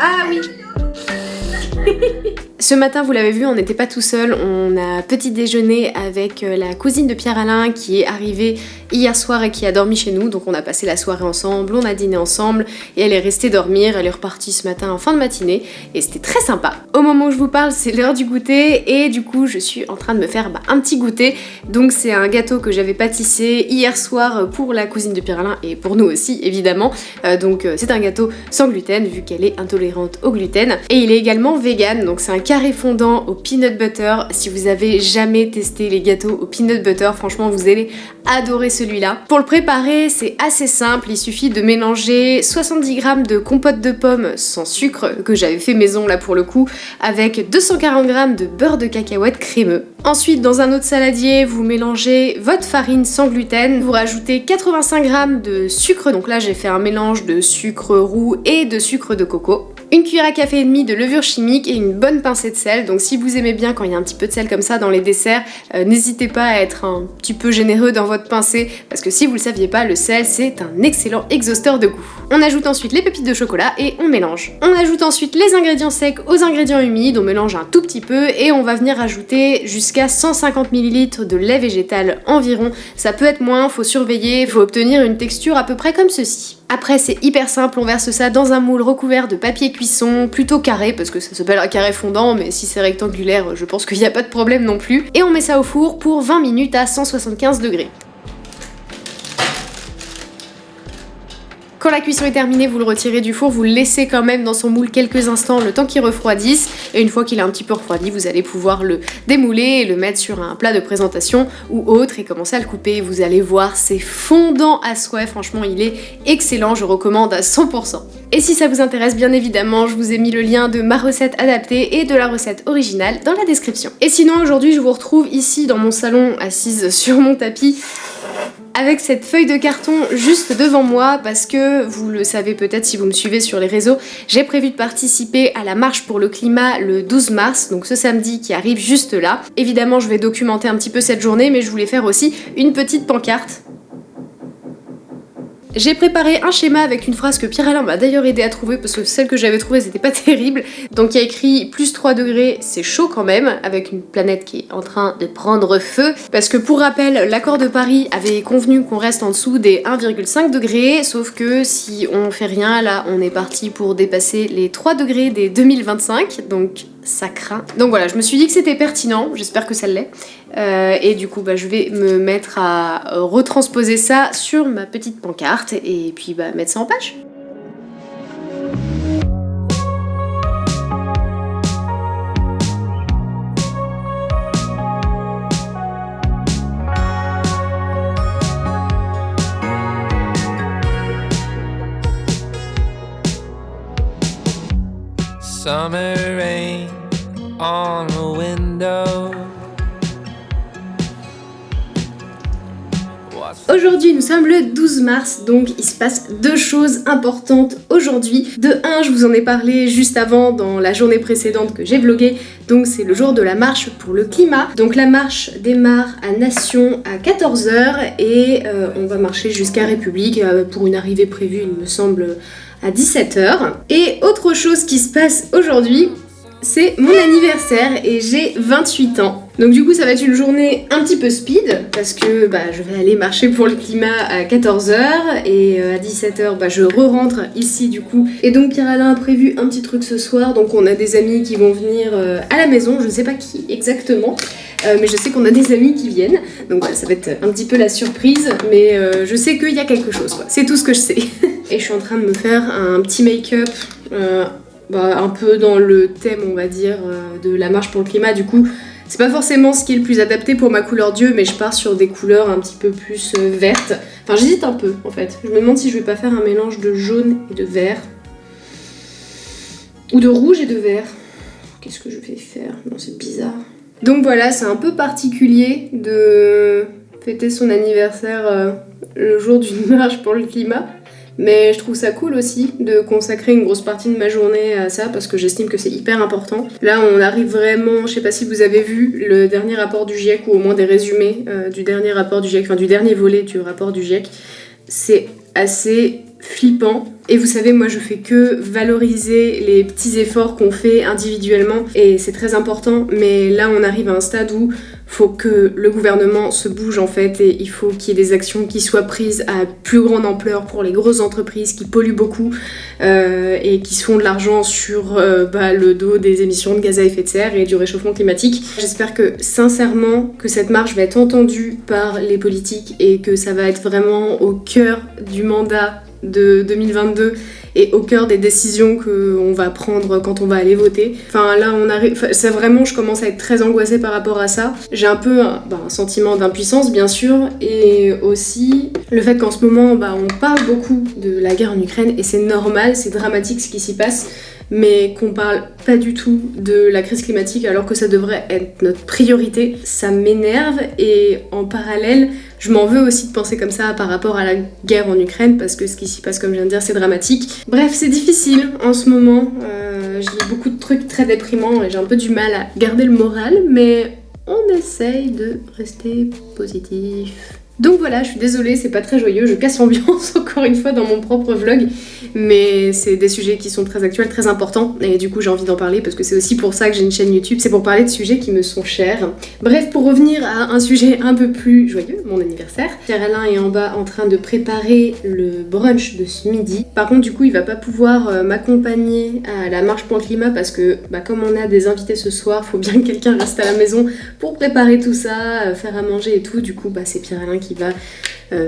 Ah oui. Ce matin, vous l'avez vu, on n'était pas tout seul, on a petit déjeuner avec la cousine de Pierre-Alain qui est arrivée hier soir et qui a dormi chez nous, donc on a passé la soirée ensemble, on a dîné ensemble et elle est restée dormir, elle est repartie ce matin en fin de matinée et c'était très sympa. Au moment où je vous parle, c'est l'heure du goûter et du coup je suis en train de me faire un petit goûter, donc c'est un gâteau que j'avais pâtissé hier soir pour la cousine de Pierre-Alain et pour nous aussi évidemment, donc c'est un gâteau sans gluten vu qu'elle est intolérante au gluten et il est également vegan, donc c'est un carré fondant au peanut butter. Si vous avez jamais testé les gâteaux au peanut butter, franchement vous allez adorer celui-là. Pour le préparer, c'est assez simple, il suffit de mélanger 70 g de compote de pommes sans sucre, que j'avais fait maison là pour le coup, avec 240 g de beurre de cacahuète crémeux. Ensuite, dans un autre saladier, vous mélangez votre farine sans gluten, vous rajoutez 85 g de sucre, donc là j'ai fait un mélange de sucre roux et de sucre de coco. Une cuillère à café et demie de levure chimique et une bonne pincée de sel. Donc si vous aimez bien quand il y a un petit peu de sel comme ça dans les desserts, n'hésitez pas à être un petit peu généreux dans votre pincée parce que si vous le saviez pas, le sel c'est un excellent exhausteur de goût. On ajoute ensuite les pépites de chocolat et on mélange. On ajoute ensuite les ingrédients secs aux ingrédients humides, on mélange un tout petit peu et on va venir ajouter jusqu'à 150 ml de lait végétal environ. Ça peut être moins, faut surveiller, faut obtenir une texture à peu près comme ceci. Après c'est hyper simple, on verse ça dans un moule recouvert de papier cuisson, plutôt carré parce que ça s'appelle un carré fondant, mais si c'est rectangulaire je pense qu'il n'y a pas de problème non plus. Et on met ça au four pour 20 minutes à 175 degrés. Quand la cuisson est terminée, vous le retirez du four, vous le laissez quand même dans son moule quelques instants, le temps qu'il refroidisse. Et une fois qu'il a un petit peu refroidi, vous allez pouvoir le démouler et le mettre sur un plat de présentation ou autre et commencer à le couper. Vous allez voir, c'est fondant à souhait, franchement il est excellent, je recommande à 100%. Et si ça vous intéresse, bien évidemment, je vous ai mis le lien de ma recette adaptée et de la recette originale dans la description. Et sinon, aujourd'hui, je vous retrouve ici dans mon salon, assise sur mon tapis, avec cette feuille de carton juste devant moi parce que, vous le savez peut-être si vous me suivez sur les réseaux, j'ai prévu de participer à la marche pour le climat le 12 mars, donc ce samedi qui arrive juste là. Évidemment, je vais documenter un petit peu cette journée, mais je voulais faire aussi une petite pancarte. J'ai préparé un schéma avec une phrase que Pierre-Alain m'a d'ailleurs aidé à trouver parce que celle que j'avais trouvée c'était pas terrible. Donc il y a écrit plus 3 degrés, c'est chaud quand même, avec une planète qui est en train de prendre feu. Parce que pour rappel, l'accord de Paris avait convenu qu'on reste en dessous des 1,5 degrés, sauf que si on fait rien, là on est parti pour dépasser les 3 degrés dès 2025, donc ça craint. Donc voilà, je me suis dit que c'était pertinent, j'espère que ça l'est. Et du coup je vais me mettre à retransposer ça sur ma petite pancarte et puis mettre ça en page. Summer rain on the window. Aujourd'hui nous sommes le 12 mars, donc il se passe deux choses importantes aujourd'hui. De un, je vous en ai parlé juste avant dans la journée précédente que j'ai vlogué, donc c'est le jour de la marche pour le climat. Donc la marche démarre à Nation à 14h et on va marcher jusqu'à République pour une arrivée prévue il me semble à 17h. Et autre chose qui se passe aujourd'hui, c'est mon anniversaire et j'ai 28 ans. Donc du coup ça va être une journée un petit peu speed parce que je vais aller marcher pour le climat à 14h et à 17h je re-rentre ici du coup. Et donc Pierre-Alain a prévu un petit truc ce soir, donc on a des amis qui vont venir à la maison, je ne sais pas qui exactement. Mais je sais qu'on a des amis qui viennent, donc voilà, ça va être un petit peu la surprise, mais je sais qu'il y a quelque chose, quoi. C'est tout ce que je sais. Et je suis en train de me faire un petit make-up, un peu dans le thème, on va dire, de la marche pour le climat. Du coup, c'est pas forcément ce qui est le plus adapté pour ma couleur d'yeux, mais je pars sur des couleurs un petit peu plus vertes. Enfin, j'hésite un peu, en fait. Je me demande si je vais pas faire un mélange de jaune et de vert. Ou de rouge et de vert. Qu'est-ce que je vais faire? Non, c'est bizarre. Donc voilà, c'est un peu particulier de fêter son anniversaire le jour d'une marche pour le climat. Mais je trouve ça cool aussi de consacrer une grosse partie de ma journée à ça parce que j'estime que c'est hyper important. Là, on arrive vraiment, je sais pas si vous avez vu le dernier rapport du GIEC ou au moins des résumés du dernier rapport du GIEC, enfin du dernier volet du rapport du GIEC. C'est assez flippant. Et vous savez, moi je fais que valoriser les petits efforts qu'on fait individuellement et c'est très important, mais là on arrive à un stade où faut que le gouvernement se bouge en fait et il faut qu'il y ait des actions qui soient prises à plus grande ampleur pour les grosses entreprises qui polluent beaucoup et qui se font de l'argent sur le dos des émissions de gaz à effet de serre et du réchauffement climatique. J'espère que sincèrement que cette marche va être entendue par les politiques et que ça va être vraiment au cœur du mandat de 2022 et au cœur des décisions qu'on va prendre quand on va aller voter. Enfin là on arrive, c'est vraiment, je commence à être très angoissée par rapport à ça. J'ai un peu un sentiment d'impuissance bien sûr et aussi le fait qu'en ce moment on parle beaucoup de la guerre en Ukraine et c'est normal, c'est dramatique ce qui s'y passe, mais qu'on parle pas du tout de la crise climatique alors que ça devrait être notre priorité, ça m'énerve et en parallèle je m'en veux aussi de penser comme ça par rapport à la guerre en Ukraine parce que ce qui s'y passe, comme je viens de dire, c'est dramatique. Bref, c'est difficile en ce moment. Je lis beaucoup de trucs très déprimants et j'ai un peu du mal à garder le moral, mais on essaye de rester positif. Donc voilà, je suis désolée, c'est pas très joyeux, je casse l'ambiance encore une fois dans mon propre vlog, mais c'est des sujets qui sont très actuels, très importants, et du coup j'ai envie d'en parler parce que c'est aussi pour ça que j'ai une chaîne YouTube, c'est pour parler de sujets qui me sont chers. Bref, pour revenir à un sujet un peu plus joyeux, mon anniversaire, Pierre-Alain est en bas en train de préparer le brunch de ce midi. Par contre du coup il va pas pouvoir m'accompagner à la marche pour le climat parce que comme on a des invités ce soir, faut bien que quelqu'un reste à la maison pour préparer tout ça, faire à manger et tout, du coup c'est Pierre-Alain qui va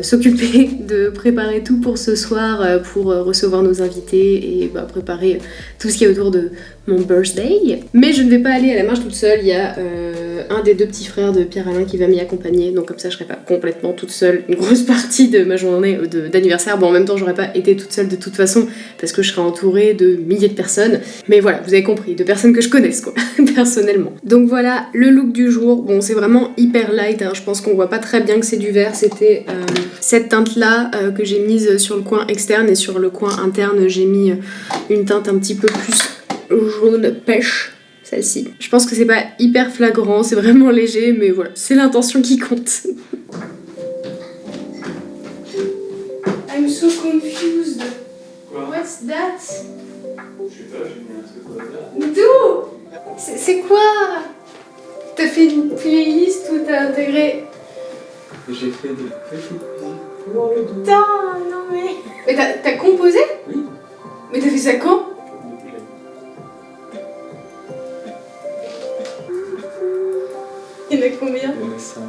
s'occuper de préparer tout pour ce soir, pour recevoir nos invités et préparer tout ce qui est autour de mon birthday. Mais je ne vais pas aller à la marche toute seule, il y a un des deux petits frères de Pierre-Alain qui va m'y accompagner, donc comme ça je serai pas complètement toute seule une grosse partie de ma journée d'anniversaire. Bon, en même temps j'aurais pas été toute seule de toute façon parce que je serai entourée de milliers de personnes, mais voilà, vous avez compris, de personnes que je connaisse quoi, personnellement. Donc voilà le look du jour. Bon, c'est vraiment hyper light, hein. Je pense qu'on voit pas très bien que c'est du vert, c'était cette teinte là que j'ai mise sur le coin externe et sur le coin interne j'ai mis une teinte un petit peu plus jaune pêche, celle-ci. Je pense que c'est pas hyper flagrant, c'est vraiment léger, mais voilà, c'est l'intention qui compte. I'm so confused. Quoi? What's that? Je sais pas, j'ai mis un truc au hasard. D'où? C'est quoi? T'as fait une playlist où t'as intégré... J'ai fait des petites musiques pour le dos. Putain, non mais... Mais t'as composé? Oui. Mais t'as fait ça quand? Il y en a combien? Il y en a 5.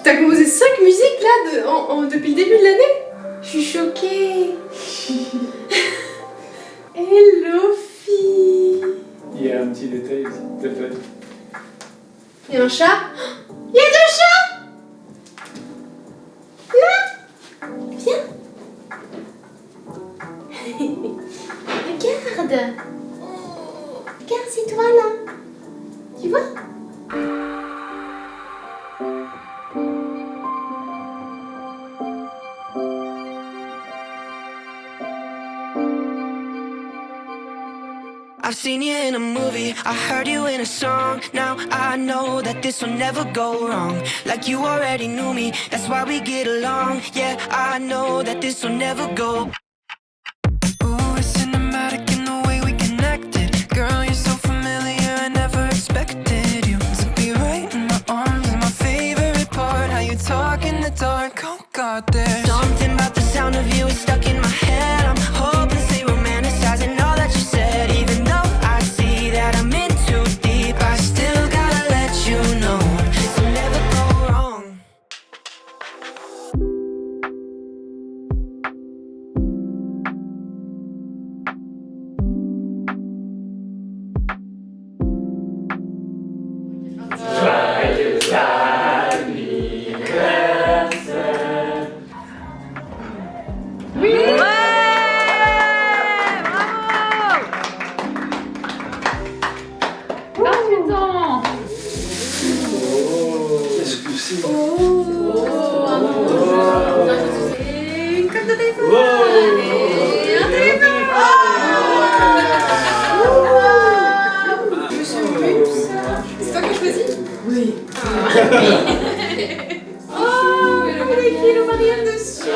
T'as composé 5 musiques là depuis le début de l'année? Je suis choquée. Hello fille. Il y a un petit détail aussi, t'as fait. Il y a un chat? Il y a 2 chats! Là! Viens! Regarde! Regarde, c'est toi là! Tu vois? I've seen you in a movie, I heard you in a song. Now I know that this will never go wrong. Like you already knew me, that's why we get along. Yeah, I know that this will never go. Ooh, it's cinematic in the way we connected. Girl, you're so familiar, I never expected you to be right in my arms. And my favorite part, how you talk in the dark. Oh God, there's something about the sound of you is stuck in my head. I'm hopelessly romanticizing all that you said. Even though I see that I'm in too deep, I still gotta let you know this will never go wrong. Oh, un code de téléphone. Et un téléphone. Monsieur Lups. C'est toi qui as choisi? Oui. Oh, on a écrit le Marianne dessus.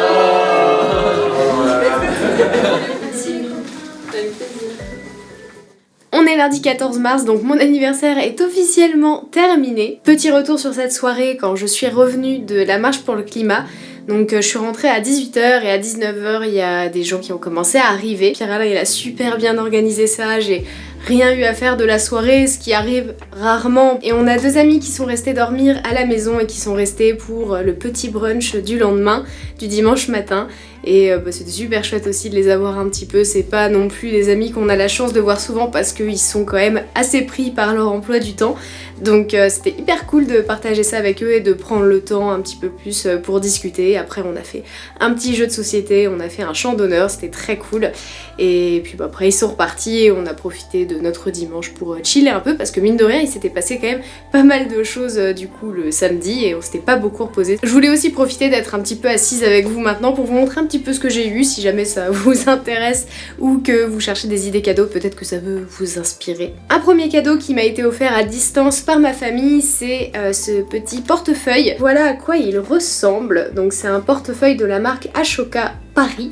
On est lundi 14 mars, donc mon anniversaire est officiellement terminé. Petit retour sur cette soirée quand je suis revenue de la marche pour le climat. Donc je suis rentrée à 18h et à 19h il y a des gens qui ont commencé à arriver. Pierre-Alain il a super bien organisé ça, j'ai rien eu à faire de la soirée, ce qui arrive rarement. Et on a 2 amis qui sont restés dormir à la maison et qui sont restés pour le petit brunch du lendemain, du dimanche matin. Et c'était super chouette aussi de les avoir un petit peu, c'est pas non plus des amis qu'on a la chance de voir souvent parce qu'ils sont quand même assez pris par leur emploi du temps. Donc c'était hyper cool de partager ça avec eux et de prendre le temps un petit peu plus pour discuter. Après on a fait un petit jeu de société, on a fait un chant d'honneur, c'était très cool. Et puis après ils sont repartis et on a profité de notre dimanche pour chiller un peu parce que mine de rien il s'était passé quand même pas mal de choses du coup le samedi et on s'était pas beaucoup reposé. Je voulais aussi profiter d'être un petit peu assise avec vous maintenant pour vous montrer un petit peu ce que j'ai eu, si jamais ça vous intéresse ou que vous cherchez des idées cadeaux, peut-être que ça peut vous inspirer. Un premier cadeau qui m'a été offert à distance par ma famille, c'est ce petit portefeuille. Voilà à quoi il ressemble. Donc c'est un portefeuille de la marque Ashoka Paris.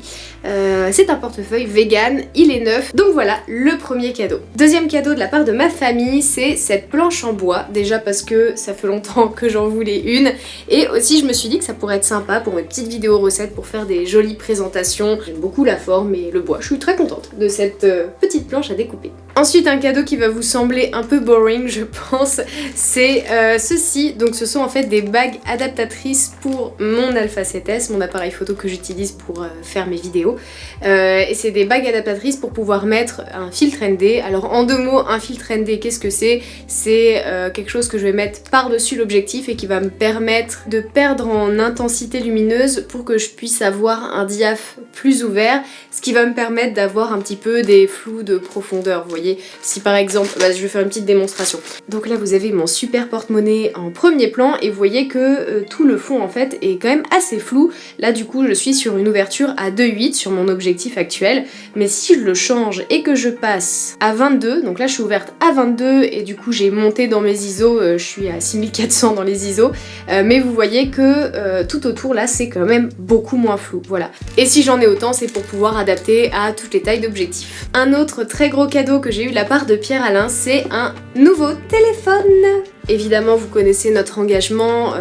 C'est un portefeuille vegan, il est neuf, donc voilà le premier cadeau. Deuxième cadeau de la part de ma famille, c'est cette planche en bois, déjà parce que ça fait longtemps que j'en voulais une, et aussi je me suis dit que ça pourrait être sympa pour mes petites vidéos recettes, pour faire des jolies présentations. J'aime beaucoup la forme et le bois, je suis très contente de cette petite planche à découper. Ensuite un cadeau qui va vous sembler un peu boring je pense, c'est ceci, donc ce sont en fait des bagues adaptatrices pour mon Alpha 7S, mon appareil photo que j'utilise pour faire mes vidéos. Et c'est des bagues adaptatrices pour pouvoir mettre un filtre ND. Alors en 2 mots, un filtre ND, qu'est-ce que c'est? C'est quelque chose que je vais mettre par-dessus l'objectif et qui va me permettre de perdre en intensité lumineuse pour que je puisse avoir un diaph plus ouvert, ce qui va me permettre d'avoir un petit peu des flous de profondeur, vous voyez. Si par exemple, je vais faire une petite démonstration. Donc là vous avez mon super porte-monnaie en premier plan et vous voyez que tout le fond en fait est quand même assez flou. Là du coup je suis sur une ouverture à 2.8 sur mon objectif actuel, mais si je le change et que je passe à 22, donc là je suis ouverte à 22 et du coup j'ai monté dans mes ISO, je suis à 6400 dans les ISO, mais vous voyez que tout autour là c'est quand même beaucoup moins flou, voilà. Et si j'en ai autant c'est pour pouvoir adapter à toutes les tailles d'objectifs. Un autre très gros cadeau que j'ai eu de la part de Pierre-Alain, c'est un nouveau téléphone. Évidemment vous connaissez notre engagement,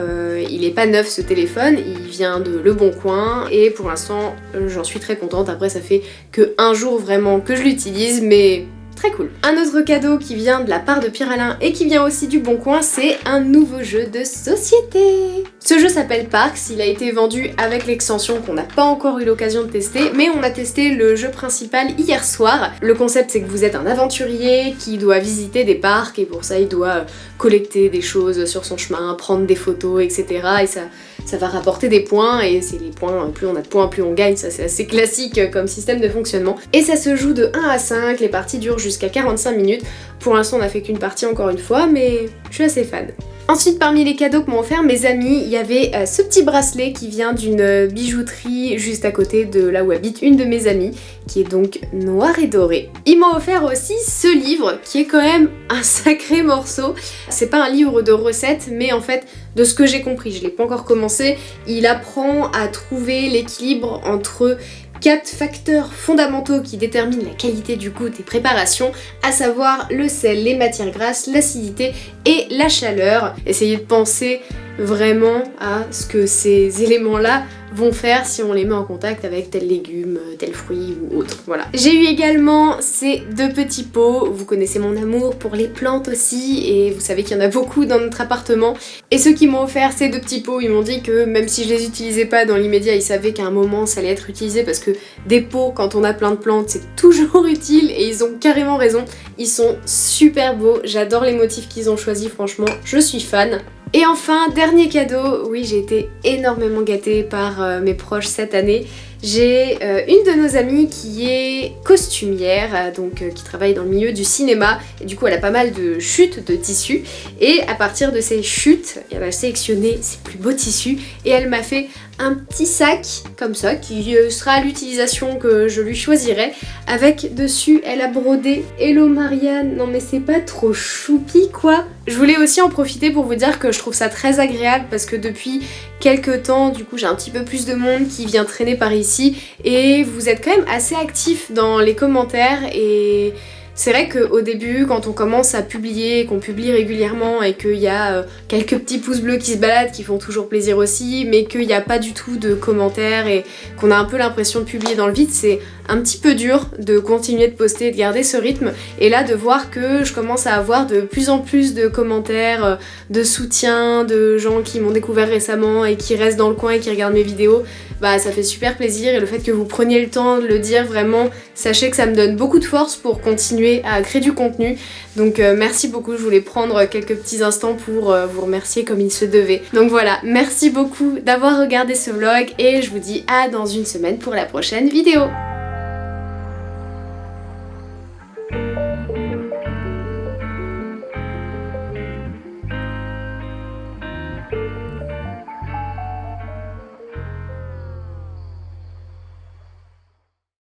il est pas neuf ce téléphone, il vient de Le Bon Coin et pour l'instant j'en suis très contente. Après ça fait que un jour vraiment que je l'utilise, mais très cool. Un autre cadeau qui vient de la part de Pierre-Alain et qui vient aussi du Bon Coin, c'est un nouveau jeu de société. Ce jeu s'appelle Parks, il a été vendu avec l'extension qu'on n'a pas encore eu l'occasion de tester, mais on a testé le jeu principal hier soir. Le concept c'est que vous êtes un aventurier qui doit visiter des parcs et pour ça il doit collecter des choses sur son chemin, prendre des photos, etc. Et ça va rapporter des points et c'est les points, plus on a de points, plus on gagne, ça c'est assez classique comme système de fonctionnement. Et ça se joue de 1 à 5, les parties durent jusqu'à 45 minutes. Pour l'instant on a fait qu'une partie encore une fois, mais je suis assez fan. Ensuite parmi les cadeaux que m'ont offert mes amis, il y avait ce petit bracelet qui vient d'une bijouterie juste à côté de là où habite une de mes amies, qui est donc noir et doré. Ils m'ont offert aussi ce livre qui est quand même un sacré morceau. C'est pas un livre de recettes, mais en fait de ce que j'ai compris, je l'ai pas encore commencé, il apprend à trouver l'équilibre entre 4 facteurs fondamentaux qui déterminent la qualité du goût des préparations, à savoir le sel, les matières grasses, l'acidité et la chaleur. Essayez de penser vraiment à ce que ces éléments-là vont faire si on les met en contact avec tel légume, tel fruit ou autre, voilà. J'ai eu également ces 2 petits pots, vous connaissez mon amour pour les plantes aussi et vous savez qu'il y en a beaucoup dans notre appartement. Et ceux qui m'ont offert ces 2 petits pots, ils m'ont dit que même si je les utilisais pas dans l'immédiat, ils savaient qu'à un moment ça allait être utilisé parce que des pots, quand on a plein de plantes, c'est toujours utile et ils ont carrément raison. Ils sont super beaux, j'adore les motifs qu'ils ont choisis, franchement, je suis fan. Et enfin, dernier cadeau, oui j'ai été énormément gâtée par mes proches cette année. J'ai une de nos amies qui est costumière, qui travaille dans le milieu du cinéma, et du coup elle a pas mal de chutes de tissus, et à partir de ces chutes, elle a sélectionné ses plus beaux tissus, et elle m'a fait un petit sac comme ça qui sera à l'utilisation que je lui choisirai. Avec dessus, elle a brodé Hello Marianne. Non mais c'est pas trop choupi quoi. Je voulais aussi en profiter pour vous dire que je trouve ça très agréable parce que depuis quelques temps, du coup j'ai un petit peu plus de monde qui vient traîner par ici et vous êtes quand même assez actifs dans les commentaires et c'est vrai qu'au début, quand on commence à publier, qu'on publie régulièrement et qu'il y a quelques petits pouces bleus qui se baladent, qui font toujours plaisir aussi, mais qu'il n'y a pas du tout de commentaires et qu'on a un peu l'impression de publier dans le vide, c'est un petit peu dur de continuer de poster et de garder ce rythme. Et là, de voir que je commence à avoir de plus en plus de commentaires, de soutien, de gens qui m'ont découvert récemment et qui restent dans le coin et qui regardent mes vidéos, bah ça fait super plaisir et le fait que vous preniez le temps de le dire, vraiment, sachez que ça me donne beaucoup de force pour continuer à créer du contenu. Donc merci beaucoup, je voulais prendre quelques petits instants pour vous remercier comme il se devait. Donc voilà, merci beaucoup d'avoir regardé ce vlog et je vous dis à dans une semaine pour la prochaine vidéo.